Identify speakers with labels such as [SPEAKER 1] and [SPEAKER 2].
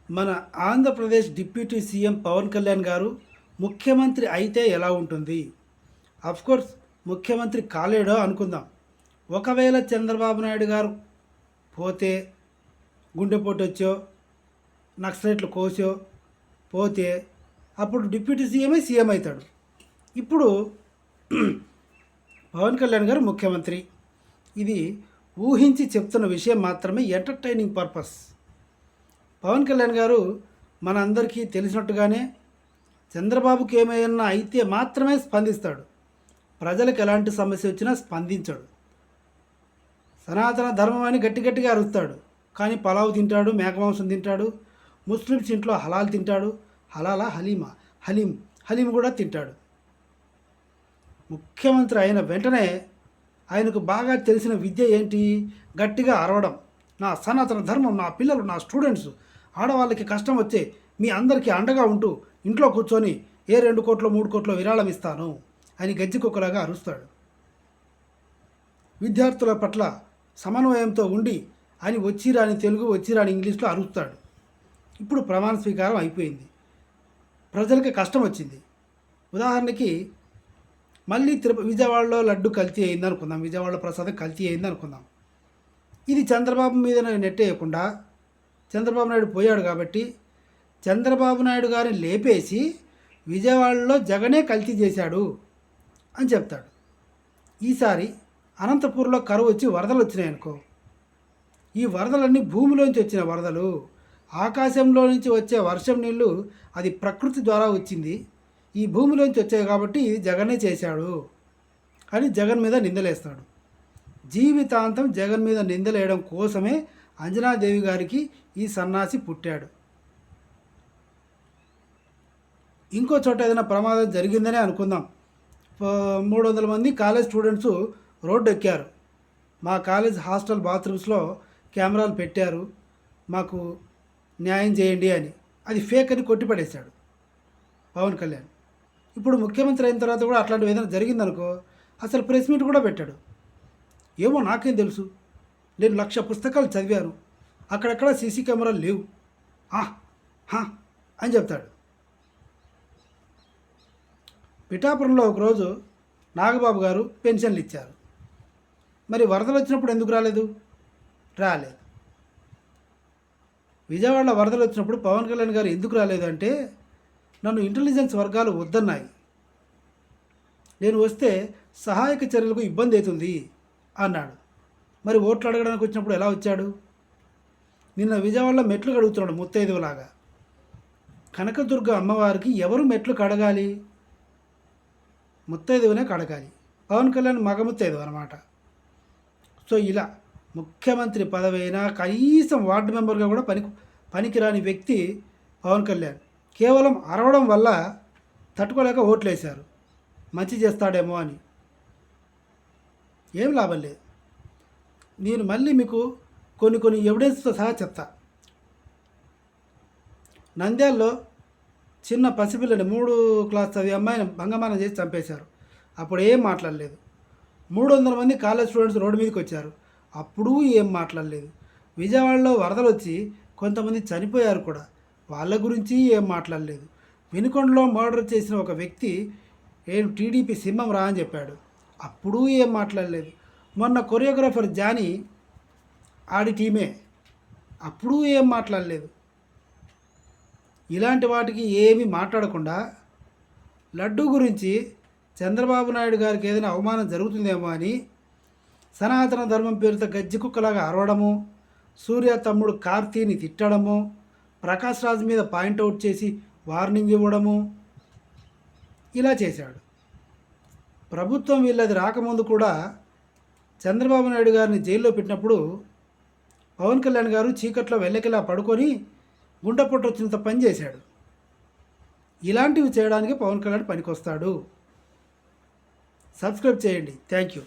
[SPEAKER 1] మన Andhra Pradesh deputy CM Pawan Kalyan గారు ముఖ్యమంత్రి అయితే ఎలా ఉంటుంది? కోర్స్ ముఖ్యమంత్రి కాలేడో అనుకుందాం. ఒకవేళ చంద్రబాబు నాయుడు గారు పోతే, గుండెపోటు వచ్చో, నక్సలైట్లు కోసో పోతే అప్పుడు డిప్యూటీ సీఎం అవుతాడు. ఇప్పుడు పవన్ కళ్యాణ్ గారు ముఖ్యమంత్రి. ఇది ఊహించి చెప్తున్న విషయం మాత్రమే, ఎంటర్టైనింగ్ పర్పస్. పవన్ కళ్యాణ్ గారు మన అందరికీ తెలిసినట్టుగానే చంద్రబాబుకి ఏమైనా అయితే మాత్రమే స్పందిస్తాడు. ప్రజలకు ఎలాంటి సమస్య వచ్చినా స్పందించాడు. సనాతన ధర్మం అని గట్టిగా అరుస్తాడు. కానీ పలావ్ తింటాడు, మేకమాంసం తింటాడు, ముస్లిమ్స్ ఇంట్లో హలాల్ తింటాడు. హలాలా హలీం కూడా తింటాడు. ముఖ్యమంత్రి అయిన వెంటనే ఆయనకు బాగా తెలిసిన విద్య ఏంటి? గట్టిగా అరవడం. నా సనాతన ధర్మం, నా పిల్లలు, నా స్టూడెంట్స్, ఆడవాళ్ళకి కష్టం వచ్చే మీ అందరికీ అండగా ఉంటూ ఇంట్లో కూర్చొని 2 కోట్లు 3 కోట్లు విరాళం ఇస్తాను అని గజ్జికొక్కలాగా అరుస్తాడు. విద్యార్థుల పట్ల సమన్వయంతో ఉండి అని వచ్చిరాని తెలుగు, వచ్చిరాని ఇంగ్లీష్లో అరుస్తాడు. ఇప్పుడు ప్రమాణ స్వీకారం అయిపోయింది. ప్రజలకి కష్టం వచ్చింది. ఉదాహరణకి మళ్ళీ విజయవాడలో లడ్డు కల్తీ అయింది అనుకుందాం, విజయవాడలో ప్రసాదం కల్తీ అయింది అనుకుందాం. ఇది చంద్రబాబు మీద నెట్టేయకుండా, చంద్రబాబు నాయుడు పోయాడు కాబట్టి చంద్రబాబు నాయుడు గారిని లేపేసి విజయవాడలో జగనే కల్తీ చేశాడు అని చెప్తాడు. ఈసారి అనంతపూర్లో కరువు వచ్చి వరదలు వచ్చినాయి అనుకో. ఈ వరదలన్నీ భూమిలోంచి వచ్చిన వరదలు, ఆకాశంలో నుంచి వచ్చే వర్షం నీళ్ళు అది ప్రకృతి ద్వారా వచ్చింది, ఈ భూమిలోంచి వచ్చాయి కాబట్టి ఇది జగనే చేశాడు అని జగన్ మీద నిందలేస్తాడు. జీవితాంతం జగన్ మీద నిందలేయడం కోసమే అంజనాదేవి గారికి ఈ సన్నాసి పుట్టాడు. ఇంకో చోట ఏదైనా ప్రమాదం జరిగిందనే అనుకుందాం. 300 మంది కాలేజ్ స్టూడెంట్స్ రోడ్డు ఎక్కారు. మా కాలేజ్ హాస్టల్ బాత్రూమ్స్లో కెమెరాలు పెట్టారు, మాకు న్యాయం చేయండి అని. అది ఫేక్ అని కొట్టిపడేశాడు పవన్ కళ్యాణ్. ఇప్పుడు ముఖ్యమంత్రి అయిన తర్వాత కూడా అట్లాంటివి ఏదైనా జరిగిందనుకో అసలు ప్రెస్ మీట్ కూడా పెట్టాడు. ఏమో నాకేం తెలుసు, నేను 1,00,000 పుస్తకాలు చదివాను, అక్కడెక్కడ సీసీ కెమెరాలు లేవు అని చెప్తాడు. పిఠాపురంలో ఒకరోజు నాగబాబు గారు పెన్షన్లు ఇచ్చారు. మరి వరదలు వచ్చినప్పుడు ఎందుకు రాలేదు? విజయవాడలో వరదలు వచ్చినప్పుడు పవన్ కళ్యాణ్ గారు ఎందుకు రాలేదు అంటే, నన్ను ఇంటెలిజెన్స్ వర్గాలు వద్దన్నాయి, నేను వస్తే సహాయక చర్యలకు ఇబ్బంది అవుతుంది అన్నాడు. మరి ఓట్లు అడగడానికి వచ్చినప్పుడు ఎలా వచ్చాడు? నిన్న విజయవాడలో మెట్లు కడుగుతున్నాడు ముత్తైదువులాగా. కనకదుర్గ అమ్మవారికి ఎవరు మెట్లు కడగాలి? ముత్తైదువునే కడగాలి. పవన్ కళ్యాణ్ మగ ముత్తైదువు అనమాట. సో ఇలా ముఖ్యమంత్రి పదవి అయినా కనీసం వార్డు మెంబర్గా కూడా పనికిరాని వ్యక్తి పవన్ కళ్యాణ్. కేవలం అరవడం వల్ల తట్టుకోలేక ఓట్లేశారు, మంచి చేస్తాడేమో అని. ఏం లాభం లేదు. నేను మళ్ళీ మీకు కొన్ని ఎవిడెన్స్తో సహా చెప్తా. నంద్యాలలో చిన్న పసిపిల్లని 3 క్లాస్ చదివే అమ్మాయిని భంగమానం చేసి చంపేశారు. అప్పుడు ఏం మాట్లాడలేదు. 300 మంది కాలేజ్ స్టూడెంట్స్ రోడ్డు మీదకి వచ్చారు, అప్పుడు ఏం మాట్లాడలేదు. విజయవాడలో వరదలు వచ్చి కొంతమంది చనిపోయారు కూడా, వాళ్ళ గురించి ఏం మాట్లాడలేదు. వినుకొండలో మర్డర్ చేసిన ఒక వ్యక్తి టీడీపీ సింహం రా అని చెప్పాడు, అప్పుడు ఏం మాట్లాడలేదు. మొన్న కొరియోగ్రాఫర్ జానీ ఆడి టీమే, అప్పుడు ఏం మాట్లాడలేదు. ఇలాంటి వాటికి ఏమీ మాట్లాడకుండా లడ్డు గురించి చంద్రబాబు నాయుడు గారికి ఏదైనా అవమానం జరుగుతుందేమో అని సనాతన ధర్మం పేరుతో గజ్జి కుక్కలాగా అరవడము, సూర్య తమ్ముడు కార్తీని తిట్టడము, ప్రకాష్ రాజ్ మీద పాయింట్అవుట్ చేసి వార్నింగ్ ఇవ్వడము, ఇలా చేశాడు. ప్రభుత్వం వీళ్ళది రాకముందు కూడా చంద్రబాబు నాయుడు గారిని జైల్లో పెట్టినప్పుడు పవన్ కళ్యాణ్ గారు చీకట్లో వెళ్ళకిలా పడుకొని గుండెపోటు వచ్చినంత పని చేశాడు. ఇలాంటివి చేయడానికి పవన్ కళ్యాణ్ పనికొస్తాడు. సబ్స్క్రైబ్ చేయండి. Thank you.